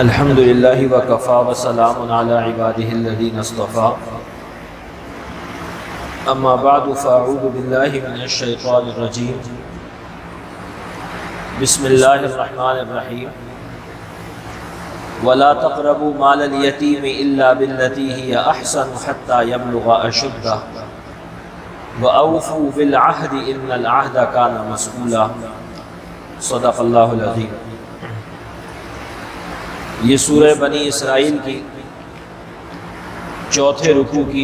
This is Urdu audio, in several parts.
الحمد للہ وکفا وسلام علی عباده الذین اصطفى اما بعد فاعوذ باللہ من الشیطان الرجیم بسم اللہ الرحمن الرحیم ولا تقربوا مال الیتیم الا بالتی ہی احسن حتی یبلغ اشدہ واوفوا بالعہد ان العہد کان مسئولا صدق اللہ العظیم۔ یہ سورہ بنی اسرائیل کی چوتھے رکوع کی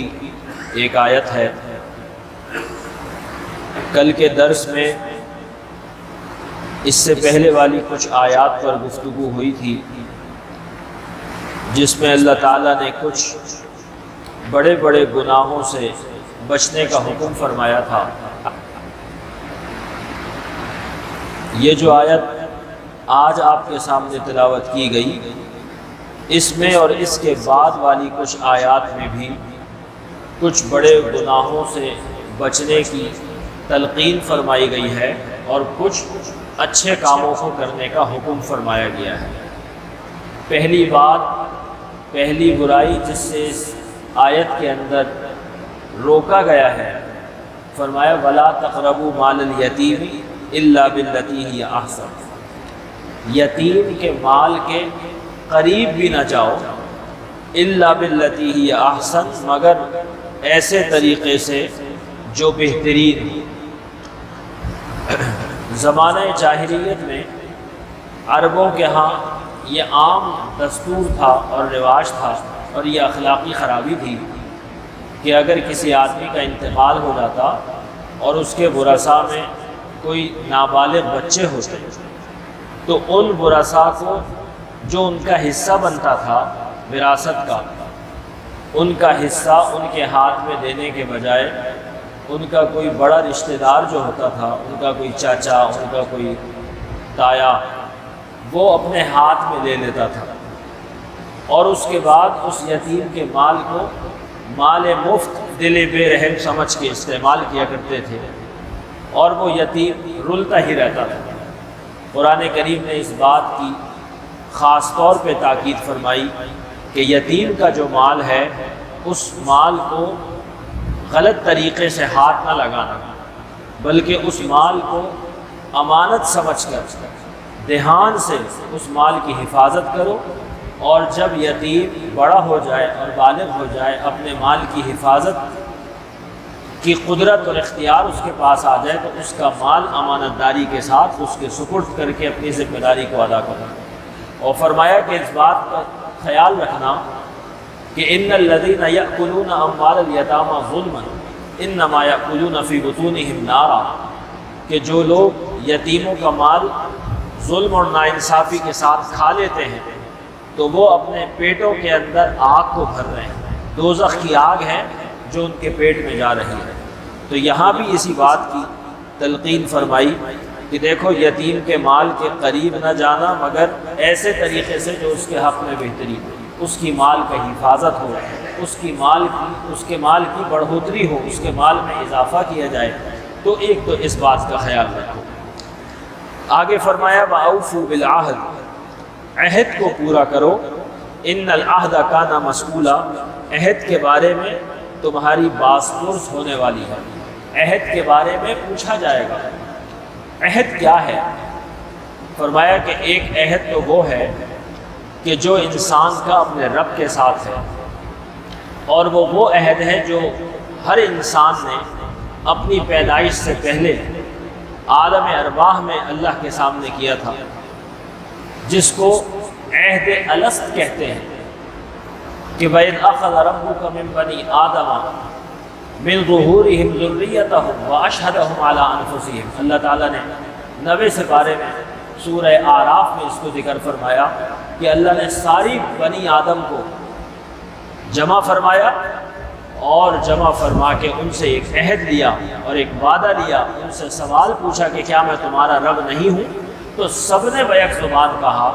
ایک آیت ہے۔ کل کے درس میں اس سے پہلے والی کچھ آیات پر گفتگو ہوئی تھی، جس میں اللہ تعالیٰ نے کچھ بڑے بڑے گناہوں سے بچنے کا حکم فرمایا تھا۔ یہ جو آیت آج آپ کے سامنے تلاوت کی گئی، اس میں اور اس کے بعد والی کچھ آیات میں بھی کچھ بڑے گناہوں سے بچنے کی تلقین فرمائی گئی ہے اور کچھ اچھے کاموں کو کرنے کا حکم فرمایا گیا ہے۔ پہلی بات، پہلی برائی جس سے اس آیت کے اندر روکا گیا ہے، فرمایا وَلَا تَقْرَبُوا مَالَ الْيَتِيمِ إِلَّا بِالَّتِي هِيَ أَحْسَنُ۔ یتیم کے مال کے قریب بھی نہ جاؤ، الا باللتی ہی احسن، مگر ایسے طریقے سے جو بہترین۔ زمانہ جاہلیت میں عربوں کے ہاں یہ عام دستور تھا اور رواج تھا، اور یہ اخلاقی خرابی تھی کہ اگر کسی آدمی کا انتقال ہو جاتا اور اس کے ورثاء میں کوئی نابالغ بچے ہوتے تو ان ورثاء کو جو ان کا حصہ بنتا تھا وراثت کا، ان کا حصہ ان کے ہاتھ میں دینے کے بجائے ان کا کوئی بڑا رشتہ دار جو ہوتا تھا، ان کا کوئی چاچا، ان کا کوئی تایا، وہ اپنے ہاتھ میں لے لیتا تھا، اور اس کے بعد اس یتیم کے مال کو مال مفت دل بے رحم سمجھ کے استعمال کیا کرتے تھے، اور وہ یتیم رلتا ہی رہتا تھا۔ قرآن کریم نے اس بات کی خاص طور پہ تاکید فرمائی کہ یتیم کا جو مال ہے اس مال کو غلط طریقے سے ہاتھ نہ لگانا، بلکہ اس مال کو امانت سمجھ کر دھیان سے اس مال کی حفاظت کرو، اور جب یتیم بڑا ہو جائے اور بالغ ہو جائے، اپنے مال کی حفاظت کی قدرت اور اختیار اس کے پاس آ جائے، تو اس کا مال امانت داری کے ساتھ اس کے سپرد کر کے اپنی ذمہ داری کو ادا کرو۔ اور فرمایا کہ اس بات کا خیال رکھنا کہ ان الذین یأکلون اموال الیتامی ظلما انما یأکلون فی بطونہم نارا، کہ جو لوگ یتیموں کا مال ظلم اور ناانصافی کے ساتھ کھا لیتے ہیں تو وہ اپنے پیٹوں کے اندر آگ کو بھر رہے ہیں، دوزخ کی آگ ہے جو ان کے پیٹ میں جا رہی ہے۔ تو یہاں بھی اسی بات کی تلقین فرمائی کہ دیکھو یتیم کے مال کے قریب نہ جانا، مگر ایسے طریقے سے جو اس کے حق میں بہتری ہو، اس کی مال کا حفاظت ہو، اس کے مال کی بڑھوتری ہو، اس کے مال میں اضافہ کیا جائے۔ تو ایک تو اس بات کا خیال رکھو۔ آگے فرمایا وَأَوْفُوا بِالْعَهْدِ، عہد کو پورا کرو، ان العہد کان مسئولا، عہد کے بارے میں تمہاری باس پرس ہونے والی ہے، عہد کے بارے میں پوچھا جائے گا۔ عہد کیا ہے؟ فرمایا کہ ایک عہد تو وہ ہے کہ جو انسان کا اپنے رب کے ساتھ ہے، اور وہ عہد ہے جو ہر انسان نے اپنی پیدائش سے پہلے عالم ارواح میں اللہ کے سامنے کیا تھا، جس کو عہد الست کہتے ہیں کہ وَإِذْ أَخَذَ رَبُّكَ مِن بَنِي آدَمَ مِن ظُهُورِهِمْ ذُرِّيَّتَهُمْ وَأَشْهَدَهُمْ عَلَىٰ أَنفُسِهِمْ۔ اللہ تعالیٰ نے 90 سپارے میں سورہ اعراف میں اس کو ذکر فرمایا کہ اللہ نے ساری بنی آدم کو جمع فرمایا، اور جمع فرما کے ان سے ایک عہد لیا اور ایک وعدہ لیا، ان سے سوال پوچھا کہ کیا میں تمہارا رب نہیں ہوں؟ تو سب نے بیک زبان کہا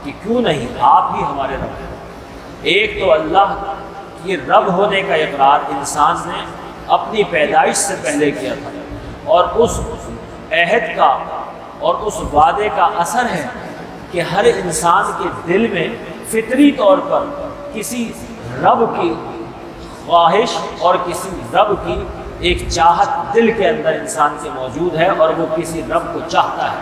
کہ کیوں نہیں، آپ ہی ہمارے رب ہیں۔ ایک تو اللہ کی رب ہونے کا اقرار انسان نے اپنی پیدائش سے پہلے کیا تھا، اور اس عہد کا اور اس وعدے کا اثر ہے کہ ہر انسان کے دل میں فطری طور پر کسی رب کی خواہش اور کسی رب کی ایک چاہت دل کے اندر انسان کے موجود ہے، اور وہ کسی رب کو چاہتا ہے،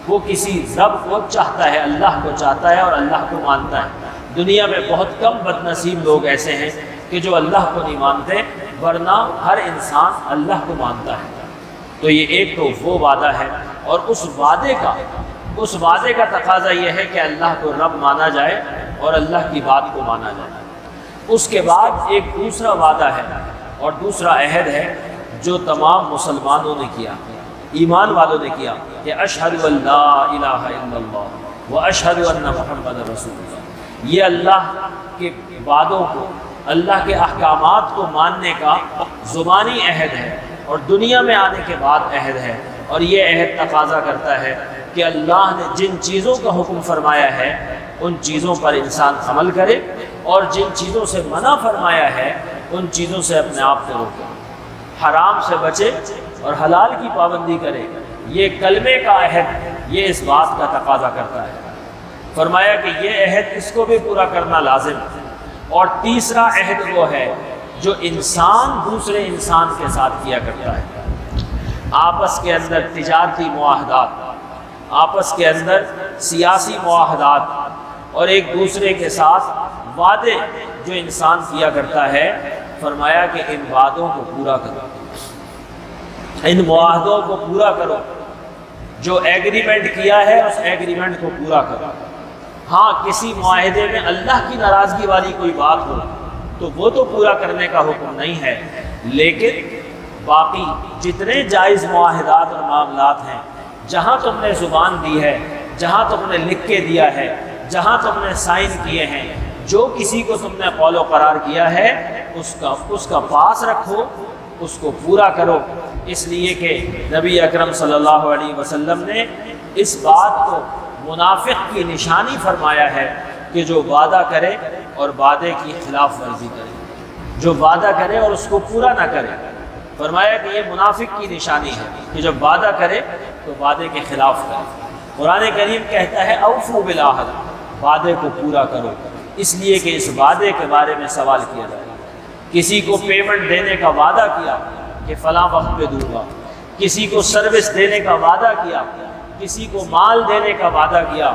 وہ کسی رب کو چاہتا ہے، اللہ کو چاہتا ہے اور اللہ کو مانتا ہے۔ دنیا میں بہت کم بد نصیب لوگ ایسے ہیں کہ جو اللہ کو نہیں مانتے، ورنہ ہر انسان اللہ کو مانتا ہے۔ تو یہ ایک تو وہ وعدہ ہے، اور اس وعدے کا تقاضا یہ ہے کہ اللہ کو رب مانا جائے اور اللہ کی بات کو مانا جائے۔ اس کے بعد ایک دوسرا وعدہ ہے اور دوسرا عہد ہے جو تمام مسلمانوں نے کیا، ایمان والوں نے کیا، کہ اشہد ان لا الہ الا اللہ و اشہد ان محمد رسول اللہ۔ یہ اللہ کے وعدوں کو، اللہ کے احکامات کو ماننے کا زبانی عہد ہے اور دنیا میں آنے کے بعد عہد ہے، اور یہ عہد تقاضا کرتا ہے کہ اللہ نے جن چیزوں کا حکم فرمایا ہے ان چیزوں پر انسان عمل کرے، اور جن چیزوں سے منع فرمایا ہے ان چیزوں سے اپنے آپ کو روکے، حرام سے بچے اور حلال کی پابندی کرے۔ یہ کلمے کا عہد یہ اس بات کا تقاضا کرتا ہے۔ فرمایا کہ یہ عہد اس کو بھی پورا کرنا لازم ہے۔ اور تیسرا عہد وہ ہے جو انسان دوسرے انسان کے ساتھ کیا کرتا ہے، آپس کے اندر تجارتی معاہدات، آپس کے اندر سیاسی معاہدات، اور ایک دوسرے کے ساتھ وعدے جو انسان کیا کرتا ہے۔ فرمایا کہ ان وعدوں کو پورا کرو، ان معاہدوں کو پورا کرو، جو ایگریمنٹ کیا ہے اس ایگریمنٹ کو پورا کرو۔ ہاں کسی معاہدے میں اللہ کی ناراضگی والی کوئی بات ہو تو وہ تو پورا کرنے کا حکم نہیں ہے، لیکن باقی جتنے جائز معاہدات اور معاملات ہیں، جہاں تم نے زبان دی ہے، جہاں تم نے لکھ کے دیا ہے، جہاں تم نے سائن کیے ہیں، جو کسی کو تم نے قول و قرار کیا ہے اس کا پاس رکھو، اس کو پورا کرو۔ اس لیے کہ نبی اکرم صلی اللہ علیہ وسلم نے اس بات کو منافق کی نشانی فرمایا ہے کہ جو وعدہ کرے اور وعدے کی خلاف ورزی کرے، جو وعدہ کرے اور اس کو پورا نہ کرے۔ فرمایا کہ یہ منافق کی نشانی ہے کہ جب وعدہ کرے تو وعدے کے خلاف کرے۔ قرآن کریم کہتا ہے اوفوا بالعہد، وعدے کو پورا کرو، اس لیے کہ اس وعدے کے بارے میں سوال کیا جائے۔ کسی کو پیمنٹ دینے کا وعدہ کیا کہ فلاں وقت پہ دوں گا، کسی کو سروس دینے کا وعدہ کیا، کسی کو مال دینے کا وعدہ کیا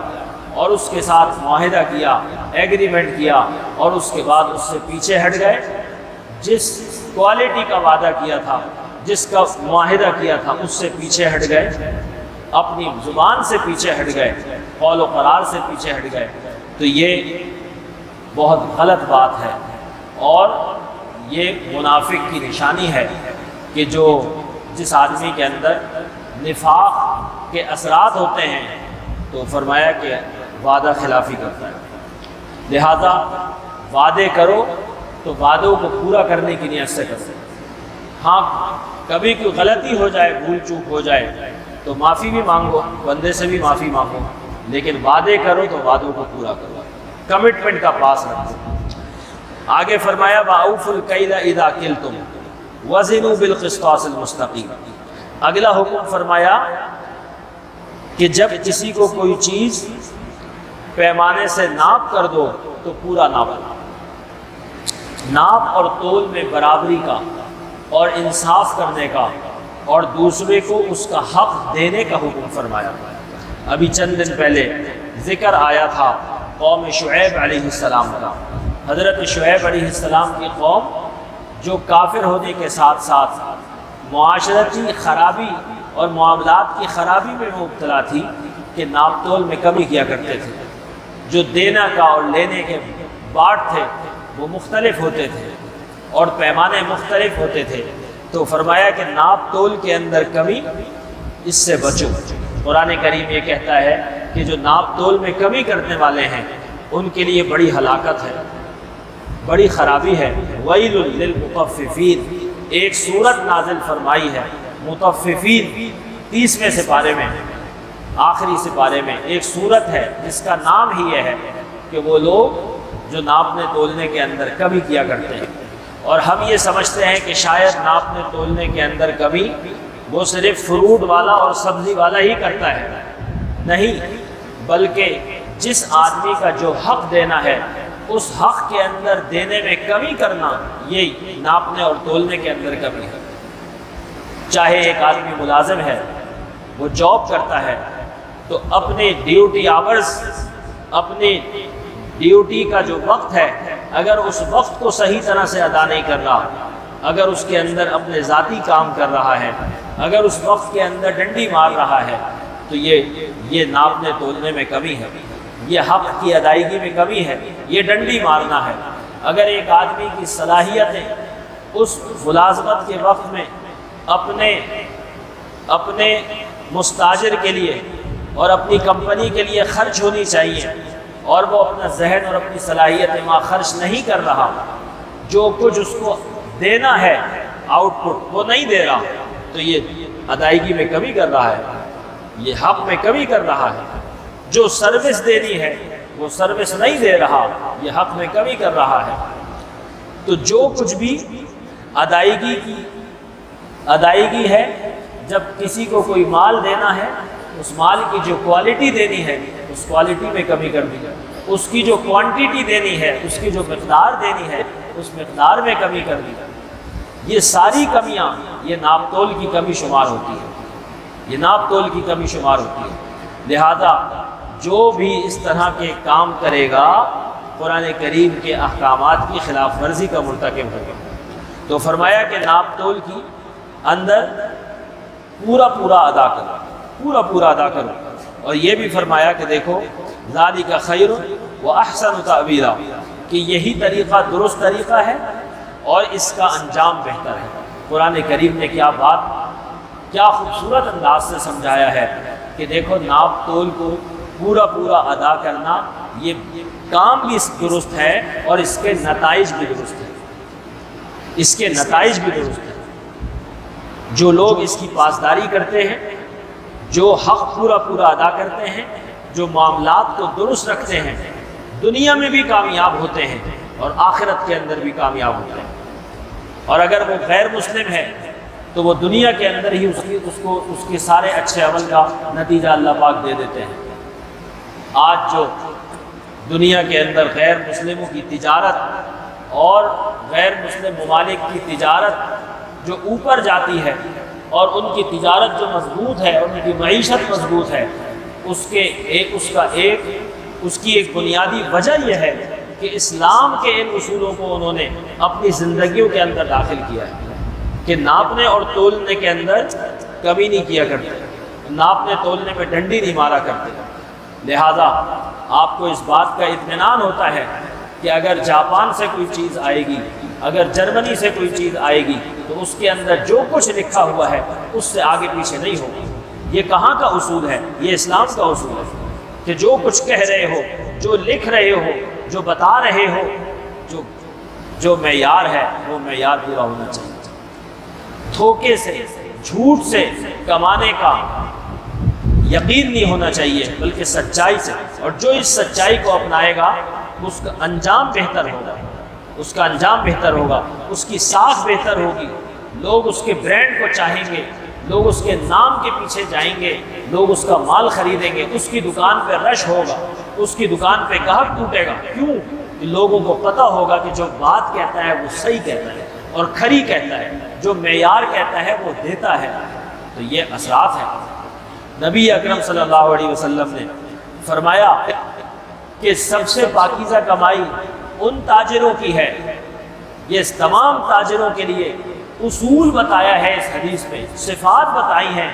اور اس کے ساتھ معاہدہ کیا، ایگریمنٹ کیا، اور اس کے بعد اس سے پیچھے ہٹ گئے، جس کوالٹی کا وعدہ کیا تھا، جس کا معاہدہ کیا تھا اس سے پیچھے ہٹ گئے، اپنی زبان سے پیچھے ہٹ گئے، قول و قرار سے پیچھے ہٹ گئے، تو یہ بہت غلط بات ہے، اور یہ منافق کی نشانی ہے کہ جس آدمی کے اندر نفاق کے اثرات ہوتے ہیں تو فرمایا کہ وعدہ خلافی کرتا ہے۔ لہذا وعدے کرو تو وعدوں کو پورا کرنے کی نیت سے کرو۔ ہاں کبھی کوئی غلطی ہو جائے، بھول چوک ہو جائے تو معافی بھی مانگو، بندے سے بھی معافی مانگو، لیکن وعدے کرو تو وعدوں کو پورا کرو، کمٹمنٹ کا پاس رکھو۔ آگے فرمایا وَأَوْفُوا الْكَيْلَ إِذَا كِلْتُمْ وَزِنُوا بِالْقِسْطَاسِ الْمُسْتَقِيمِ۔ اگلا حکم فرمایا کہ جب کسی کو کوئی چیز پیمانے سے ناپ کر دو تو پورا ناپو، ناپ اور تول میں برابری کا اور انصاف کرنے کا اور دوسرے کو اس کا حق دینے کا حکم فرمایا۔ ابھی چند دن پہلے ذکر آیا تھا قوم شعیب علیہ السلام کا۔ حضرت شعیب علیہ السلام کی قوم جو کافر ہونے کے ساتھ ساتھ معاشرتی خرابی اور معاملات کی خرابی میں مبتلا تھی کہ ناپ تول میں کمی کیا کرتے تھے، جو دینا کا اور لینے کے باٹ تھے وہ مختلف ہوتے تھے اور پیمانے مختلف ہوتے تھے، تو فرمایا کہ ناپ تول کے اندر کمی، اس سے بچو۔ قرآن کریم یہ کہتا ہے کہ جو ناپ تول میں کمی کرنے والے ہیں ان کے لیے بڑی ہلاکت ہے، بڑی خرابی ہے۔ ویل للمطففین، ایک سورت نازل فرمائی ہے مطففین، 30ویں سپارے میں، آخری سپارے میں ایک سورت ہے جس کا نام ہی یہ ہے کہ وہ لوگ جو ناپنے تولنے کے اندر کمی کیا کرتے ہیں۔ اور ہم یہ سمجھتے ہیں کہ شاید ناپنے تولنے کے اندر کمی وہ صرف فروٹ والا اور سبزی والا ہی کرتا ہے، نہیں، بلکہ جس آدمی کا جو حق دینا ہے اس حق کے اندر دینے میں کمی کرنا، یہ ناپنے اور تولنے کے اندر کمی ہے۔ چاہے ایک آدمی ملازم ہے، وہ جاب کرتا ہے، تو اپنے ڈیوٹی آورز، اپنی ڈیوٹی کا جو وقت ہے، اگر اس وقت کو صحیح طرح سے ادا نہیں کر رہا، اگر اس کے اندر اپنے ذاتی کام کر رہا ہے، اگر اس وقت کے اندر ڈنڈی مار رہا ہے، تو یہ ناپنے تولنے میں کمی ہے، یہ حق کی ادائیگی میں کمی ہے، یہ ڈنڈی مارنا ہے۔ اگر ایک آدمی کی صلاحیتیں اس ملازمت کے وقت میں اپنے مستاجر کے لیے اور اپنی کمپنی کے لیے خرچ ہونی چاہیے، اور وہ اپنا ذہن اور اپنی صلاحیتیں وہاں خرچ نہیں کر رہا، جو کچھ اس کو دینا ہے آؤٹ پٹ وہ نہیں دے رہا، تو یہ ادائیگی میں کمی کر رہا ہے، یہ حق میں کمی کر رہا ہے۔ جو سروس دینی ہے وہ سروس نہیں دے رہا، یہ حق میں کمی کر رہا ہے۔ تو جو کچھ بھی ادائیگی ہے، جب کسی کو کوئی مال دینا ہے، اس مال کی جو کوالٹی دینی ہے اس کوالٹی میں کمی کر دی، اس کی جو کوانٹیٹی دینی ہے، اس کی جو مقدار دینی ہے اس مقدار میں کمی کر دی۔ یہ ساری کمیاں یہ ناپ تول کی کمی شمار ہوتی ہے، یہ ناپ تول کی کمی شمار ہوتی ہے۔ لہذا جو بھی اس طرح کے کام کرے گا قرآن کریم کے احکامات کی خلاف ورزی کا مرتکب ہوگا۔ تو فرمایا کہ ناپ تول کی اندر پورا ادا کرو، اور یہ بھی فرمایا کہ دیکھو ذالک خیر و احسن تعبیرا، کہ یہی طریقہ درست طریقہ ہے اور اس کا انجام بہتر ہے۔ قرآن کریم نے کیا خوبصورت انداز سے سمجھایا ہے کہ دیکھو ناپ تول کو پورا ادا کرنا، یہ کام بھی درست ہے اور اس کے نتائج بھی درست ہیں، جو لوگ اس کی پاسداری کرتے ہیں، جو حق پورا ادا کرتے ہیں، جو معاملات کو درست رکھتے ہیں، دنیا میں بھی کامیاب ہوتے ہیں اور آخرت کے اندر بھی کامیاب ہوتے ہیں۔ اور اگر وہ غیر مسلم ہے تو وہ دنیا کے اندر ہی اس کے سارے اچھے عمل کا نتیجہ اللہ پاک دے دیتے ہیں۔ آج جو دنیا کے اندر غیر مسلموں کی تجارت اور غیر مسلم ممالک کی تجارت جو اوپر جاتی ہے، اور ان کی تجارت جو مضبوط ہے، ان کی معیشت مضبوط ہے، اس کی ایک بنیادی وجہ یہ ہے کہ اسلام کے ان اصولوں کو انہوں نے اپنی زندگیوں کے اندر داخل کیا ہے، کہ ناپنے اور تولنے کے اندر کمی نہیں کیا کرتے، ناپنے تولنے میں ڈنڈی نہیں مارا کرتے۔ لہذا آپ کو اس بات کا اطمینان ہوتا ہے کہ اگر جاپان سے کوئی چیز آئے گی، اگر جرمنی سے کوئی چیز آئے گی، تو اس کے اندر جو کچھ لکھا ہوا ہے اس سے آگے پیچھے نہیں ہوگی۔ یہ کہاں کا اصول ہے؟ یہ اسلام کا اصول ہے کہ جو کچھ کہہ رہے ہو، جو لکھ رہے ہو، جو بتا رہے ہو، جو معیار ہے وہ معیار پورا ہونا چاہیے۔ دھوکے سے، جھوٹ سے کمانے کا یقین نہیں ہونا چاہیے، بلکہ سچائی سے، اور جو اس سچائی کو اپنائے گا اس کا انجام بہتر ہوگا، اس کی ساکھ بہتر ہوگی، لوگ اس کے برانڈ کو چاہیں گے، لوگ اس کے نام کے پیچھے جائیں گے، لوگ اس کا مال خریدیں گے، اس کی دکان پہ رش ہوگا، اس کی دکان پہ گاہک ٹوٹے گا۔ کیوں؟ کہ لوگوں کو پتہ ہوگا کہ جو بات کہتا ہے وہ صحیح کہتا ہے اور کھری کہتا ہے، جو معیار کہتا ہے وہ دیتا ہے۔ تو یہ اثرات ہیں۔ نبی اکرم صلی اللہ علیہ وسلم نے فرمایا کہ سب سے پاکیزہ کمائی ان تاجروں کی ہے، یہ تمام تاجروں کے لیے اصول بتایا ہے اس حدیث میں، صفات بتائی ہیں،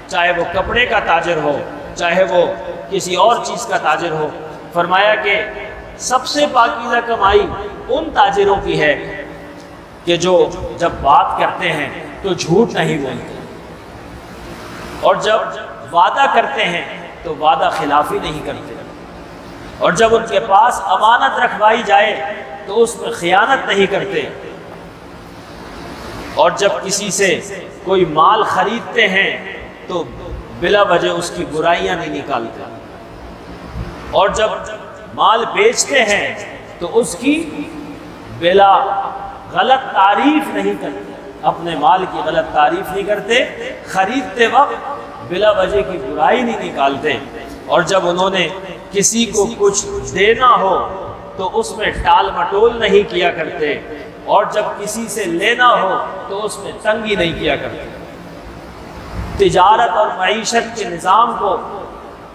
چاہے وہ کپڑے کا تاجر ہو، چاہے وہ کسی اور چیز کا تاجر ہو۔ فرمایا کہ سب سے پاکیزہ کمائی ان تاجروں کی ہے کہ جو جب بات کرتے ہیں تو جھوٹ نہیں بولتے، اور جب وعدہ کرتے ہیں تو وعدہ خلافی نہیں کرتے، اور جب ان کے پاس امانت رکھوائی جائے تو اس میں خیانت نہیں کرتے، اور جب کسی سے کوئی مال خریدتے ہیں تو بلا وجہ اس کی برائیاں نہیں نکالتے، اور جب مال بیچتے ہیں تو اس کی بلا غلط تعریف نہیں کرتے، اپنے مال کی غلط تعریف نہیں کرتے، خریدتے وقت بلا وجہ کی برائی نہیں نکالتے، اور جب انہوں نے کسی کو کچھ دینا ہو تو اس میں ٹال مٹول نہیں کیا کرتے، اور جب کسی سے لینا ہو تو اس میں تنگی نہیں کیا کرتے۔ تجارت اور معیشت کے نظام کو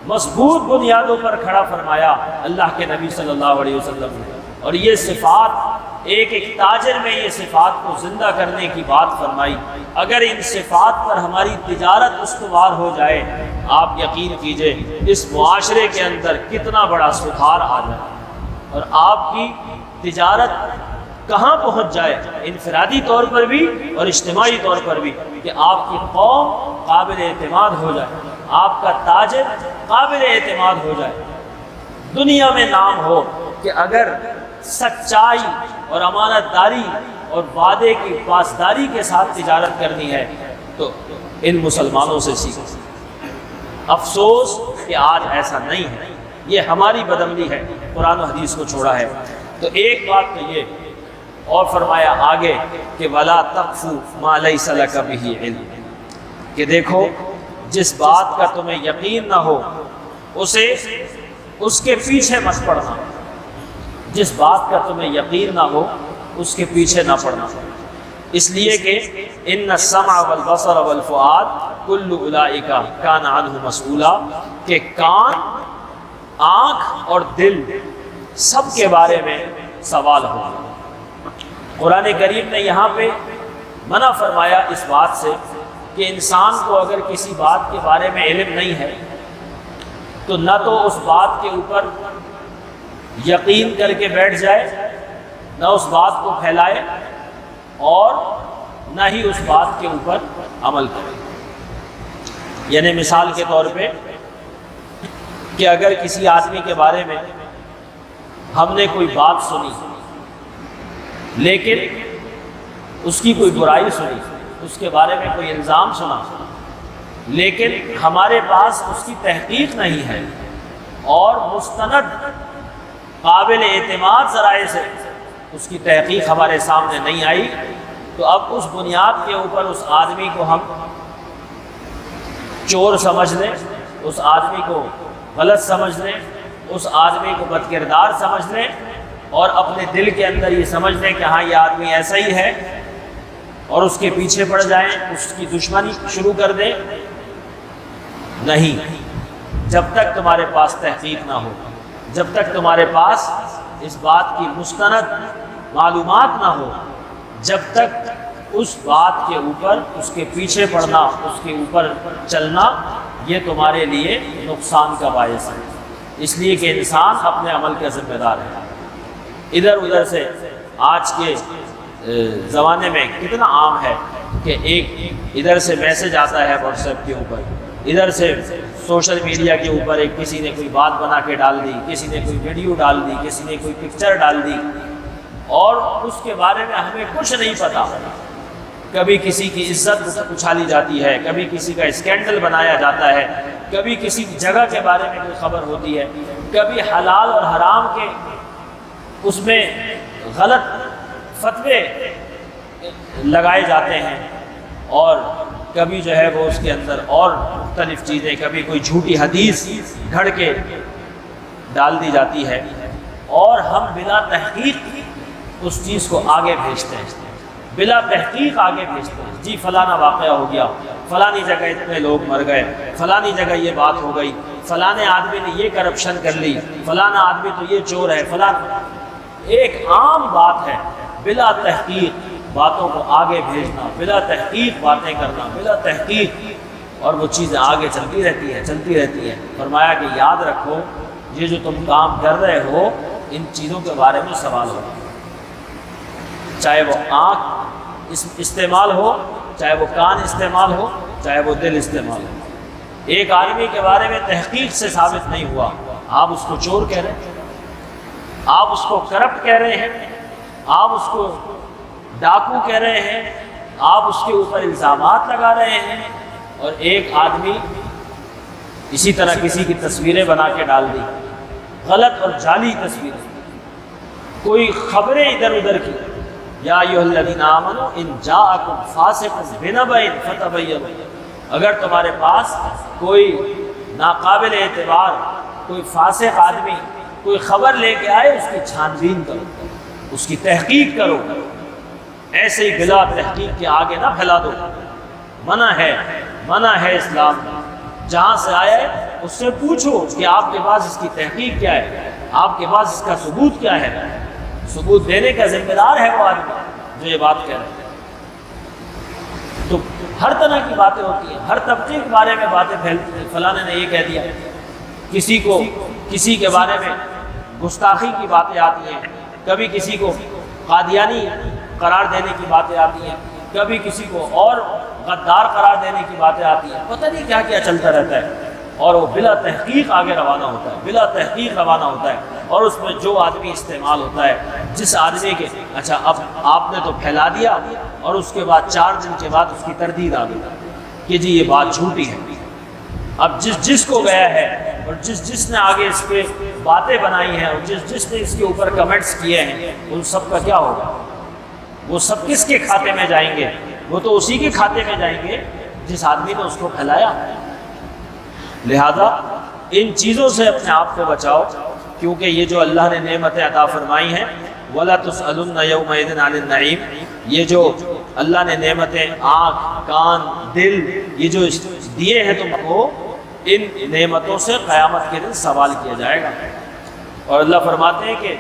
مضبوط بنیادوں پر کھڑا فرمایا اللہ کے نبی صلی اللہ علیہ وسلم نے، اور یہ صفات ایک ایک تاجر میں یہ صفات کو زندہ کرنے کی بات فرمائی۔ اگر ان صفات پر ہماری تجارت استوار ہو جائے، آپ یقین کیجئے اس معاشرے کے اندر کتنا بڑا سدھار آ جائے، اور آپ کی تجارت کہاں پہنچ جائے، انفرادی طور پر بھی اور اجتماعی طور پر بھی، کہ آپ کی قوم قابل اعتماد ہو جائے، آپ کا تاجر قابل اعتماد ہو جائے، دنیا میں نام ہو کہ اگر سچائی اور امانت داری اور وعدے کی پاسداری کے ساتھ تجارت کرنی ہے تو ان مسلمانوں سے سیکھو۔ افسوس کہ آج ایسا نہیں ہے، یہ ہماری بدعملی ہے، قرآن و حدیث کو چھوڑا ہے۔ تو ایک بات تو یہ، اور فرمایا آگے کہ وَلَا تَقْفُ مَا لَيْسَ لَكَ بِهِ عِلْمٌ، کہ دیکھو جس بات کا تمہیں یقین نہ ہو اس کے پیچھے مت پڑنا، جس بات کا تمہیں یقین نہ ہو اس کے پیچھے نہ پڑنا، اس لیے کہ ان السمع والبصر والفؤاد کل اولئک کان عنہ مسئولا، کہ کان، آنکھ اور دل سب کے بارے میں سوال ہوگا۔ قرآن کریم نے یہاں پہ منع فرمایا اس بات سے کہ انسان کو اگر کسی بات کے بارے میں علم نہیں ہے تو نہ تو اس بات کے اوپر یقین کر کے بیٹھ جائے، نہ اس بات کو پھیلائے، اور نہ ہی اس بات کے اوپر عمل کرے۔ یعنی مثال کے طور پہ کہ اگر کسی آدمی کے بارے میں ہم نے کوئی بات سنی لیکن اس کی کوئی برائی سنی، اس کے بارے میں کوئی الزام سنا، لیکن ہمارے پاس اس کی تحقیق نہیں ہے اور مستند قابل اعتماد ذرائع سے اس کی تحقیق ہمارے سامنے نہیں آئی، تو اب اس بنیاد کے اوپر اس آدمی کو ہم چور سمجھ لیں، اس آدمی کو غلط سمجھ لیں، اس آدمی کو بد کردار سمجھ لیں، اور اپنے دل کے اندر یہ سمجھ لیں کہ ہاں یہ آدمی ایسا ہی ہے، اور اس کے پیچھے پڑ جائیں، اس کی دشمنی شروع کر دیں۔ نہیں، جب تک تمہارے پاس تحقیق نہ ہو، جب تک تمہارے پاس اس بات کی مستند معلومات نہ ہو، جب تک اس بات کے اوپر اس کے پیچھے پڑنا، اس کے اوپر چلنا، یہ تمہارے لیے نقصان کا باعث ہے۔ اس لیے کہ انسان اپنے عمل کا ذمہ دار ہے۔ ادھر ادھر سے آج کے زمانے میں کتنا عام ہے کہ ایک ادھر سے میسج آتا ہے واٹس ایپ کے اوپر، ادھر سے سوشل میڈیا کے اوپر ایک کسی نے کوئی بات بنا کے ڈال دی، کسی نے کوئی ویڈیو ڈال دی، کسی نے کوئی پکچر ڈال دی، اور اس کے بارے میں ہمیں کچھ نہیں پتا۔ کبھی کسی کی عزت اچھالی جاتی ہے، کبھی کسی کا اسکینڈل بنایا جاتا ہے، کبھی کسی جگہ کے بارے میں کوئی خبر ہوتی ہے، کبھی حلال اور حرام کے اس میں غلط فتوے لگائے جاتے ہیں، اور کبھی جو ہے وہ اس کے اندر اور مختلف چیزیں، کبھی کوئی جھوٹی حدیث گھڑ کے ڈال دی جاتی ہے، اور ہم بلا تحقیق اس چیز کو آگے بھیجتے ہیں، بلا تحقیق آگے بھیجتے ہیں۔ جی فلانا واقعہ ہو گیا، فلانی جگہ اتنے لوگ مر گئے، فلانی جگہ یہ بات ہو گئی، فلانے آدمی نے یہ کرپشن کر لی، فلانا آدمی تو یہ چور ہے، فلانا، ایک عام بات ہے بلا تحقیق باتوں کو آگے بھیجنا، بلا تحقیق باتیں کرنا، بلا تحقیق، اور وہ چیزیں آگے چلتی رہتی ہیں۔ فرمایا کہ یاد رکھو یہ جو تم کام کر رہے ہو، ان چیزوں کے بارے میں سوال ہوگا، چاہے وہ آنکھ استعمال ہو، چاہے وہ کان استعمال ہو، چاہے وہ دل استعمال ہو۔ ایک آدمی کے بارے میں تحقیق سے ثابت نہیں ہوا، آپ اس کو چور کہہ رہے ہیں، آپ اس کو کرپٹ کہہ رہے ہیں، آپ اس کو ڈاکو کہہ رہے ہیں، آپ اس کے اوپر الزامات لگا رہے ہیں، اور ایک آدمی اسی طرح کسی کی تصویریں بنا کے ڈال دی، غلط اور جعلی تصویریں، کوئی خبریں ادھر ادھر کی، یا ایھا الذین آمنوا ان جاءکم فاسق بنبأ فتبینوا، اگر تمہارے پاس کوئی ناقابل اعتبار کوئی فاسق آدمی کوئی خبر لے کے آئے اس کی چھان بین کرو، اس کی تحقیق کرو، ایسے ہی بلا تحقیق کے آگے نہ پھیلا دو۔ منع ہے اسلام میں، جہاں سے آیا ہے اس سے پوچھو کہ آپ کے پاس اس کی تحقیق کیا ہے، آپ کے پاس اس کا ثبوت کیا ہے۔ ثبوت دینے کا ذمہ دار ہے وہ آدمی جو یہ بات کہہ رہے ہیں۔ تو ہر طرح کی باتیں ہوتی ہیں، ہر طبقے کے بارے میں باتیں پھیلتی ہیں، فلاں نے یہ کہہ دیا، کسی کے بارے میں گستاخی کی باتیں آتی ہیں، کبھی کسی کو قادیانی قرار دینے کی باتیں آتی ہیں، کبھی کسی کو اور غدار قرار دینے کی باتیں آتی ہیں، پتہ نہیں کیا کیا چلتا رہتا ہے، اور وہ بلا تحقیق آگے روانہ ہوتا ہے، بلا تحقیق روانہ ہوتا ہے، اور اس میں جو آدمی استعمال ہوتا ہے، جس آدمی کے اچھا اب آپ نے تو پھیلا دیا، اور اس کے بعد 4 دن کے بعد اس کی تردید آ گئی کہ جی یہ بات جھوٹی ہے۔ اب جس کو گیا ہے اور جس نے آگے اس پہ باتیں بنائی ہیں، اور جس نے اس کے اوپر کمنٹس کیے ہیں، ان سب کا کیا ہوگا؟ وہ سب کس کے کھاتے میں جائیں گے؟ وہ تو اسی کے کھاتے میں جائیں گے جس آدمی نے اس کو پھیلایا۔ لہذا ان چیزوں سے اپنے آپ کو بچاؤ، کیونکہ یہ جو اللہ نے نعمتیں عطا فرمائی ہیں، وَلَا تُسْأَلُنَّ يَوْمَئِذٍ عَنِ النَّعِيمِ، یہ جو اللہ نے نعمتیں آنکھ، کان، دل، یہ جو دیے ہیں تم کو، ان نعمتوں سے قیامت کے دن سوال کیا جائے گا۔ اور اللہ فرماتے ہیں کہ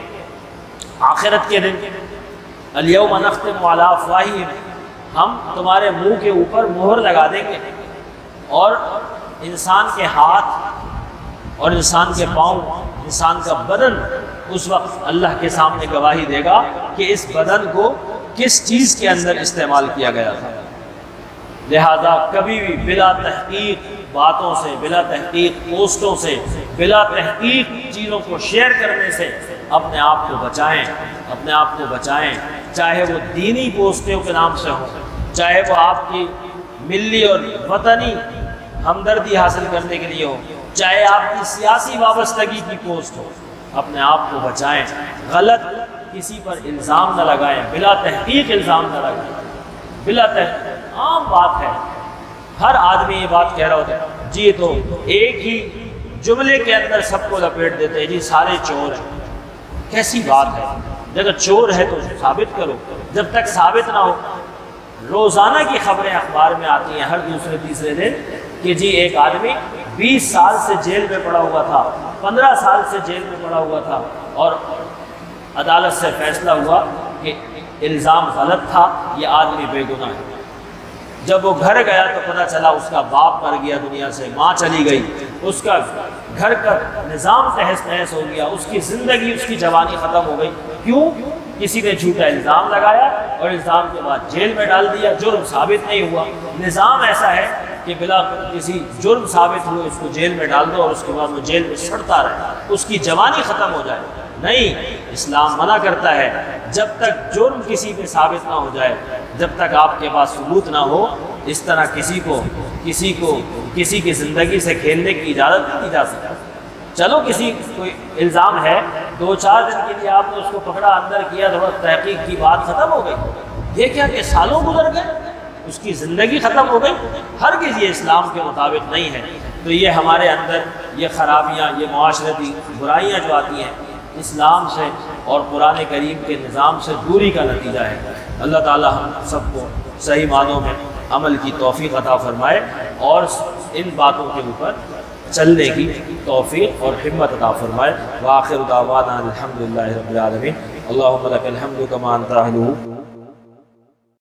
آخرت کے دن الْيَوْمَ نَخْتِمُ عَلَىٰ أَفْوَاهِهِمْ، ہم تمہارے منہ کے اوپر مہر لگا دیں گے، اور انسان کے ہاتھ اور انسان کے پاؤں، انسان کا بدن اس وقت اللہ کے سامنے گواہی دے گا کہ اس بدن کو کس چیز کے اندر استعمال کیا گیا تھا۔ لہذا کبھی بھی بلا تحقیق باتوں سے، بلا تحقیق پوسٹوں سے، بلا تحقیق چیزوں کو شیئر کرنے سے اپنے آپ کو بچائیں، اپنے آپ کو بچائیں، چاہے وہ دینی پوسٹوں کے نام سے ہوں، چاہے وہ آپ کی ملی اور وطنی ہمدردی حاصل کرنے کے لیے ہو، چاہے آپ کی سیاسی وابستگی کی پوسٹ ہو، اپنے آپ کو بچائیں، غلط کسی پر الزام نہ لگائیں، بلا تحقیق الزام نہ لگائیں، بلا تحقیق عام بات ہے، ہر آدمی یہ بات کہہ رہا ہوتا ہے، جی تو ایک ہی جملے کے اندر سب کو لپیٹ دیتے ہیں، جی سارے چور ہیں۔ کیسی بات ہے؟ اگر چور ہے تو ثابت کرو، جب تک ثابت نہ ہو۔ روزانہ کی خبریں اخبار میں آتی ہیں ہر دوسرے تیسرے دن کہ جی ایک آدمی 20 سال سے جیل میں پڑا ہوا تھا، 15 سال سے جیل میں پڑا ہوا تھا، اور عدالت سے فیصلہ ہوا کہ الزام غلط تھا، یہ آدمی بے گناہ ہے۔ جب وہ گھر گیا تو پتہ چلا اس کا باپ مر گیا دنیا سے، ماں چلی گئی، اس کا گھر کا نظام تہس نہس ہو گیا، اس کی زندگی، اس کی جوانی ختم ہو گئی۔ کیوں؟ کسی نے جھوٹا الزام لگایا اور الزام کے بعد جیل میں ڈال دیا، جرم ثابت نہیں ہوا۔ نظام ایسا ہے کہ بلا کسی جرم ثابت ہوئے اس کو جیل میں ڈال دو، اور اس کے بعد وہ جیل میں سڑتا رہے، اس کی جوانی ختم ہو جائے۔ نہیں، اسلام منع کرتا ہے جب تک جرم کسی پہ ثابت نہ ہو جائے، جب تک آپ کے پاس ثبوت نہ ہو، اس طرح کسی کی زندگی سے کھیلنے کی اجازت نہیں دی جا سکتی۔ چلو کسی کوئی الزام ہے، 2-4 دن کے لیے آپ نے اس کو پکڑا، اندر کیا، تھوڑا تحقیق کی، بات ختم ہو گئی۔ یہ کیا کہ سالوں گزر گئے، اس کی زندگی ختم ہو گئی؟ ہرگز یہ اسلام کے مطابق نہیں ہے۔ تو یہ ہمارے اندر یہ خرابیاں، یہ معاشرتی برائیاں جو آتی ہیں، اسلام سے اور قرآن کریم کے نظام سے دوری کا نتیجہ ہے۔ اللہ تعالی ہم سب کو صحیح معنوں میں عمل کی توفیق عطا فرمائے، اور ان باتوں کے اوپر چلنے کی توفیق اور ہمت عطا فرمائے۔ وآخر دعوانا الحمدللہ رب العالمین۔ اللہم لک الحمد کما انت اہلہ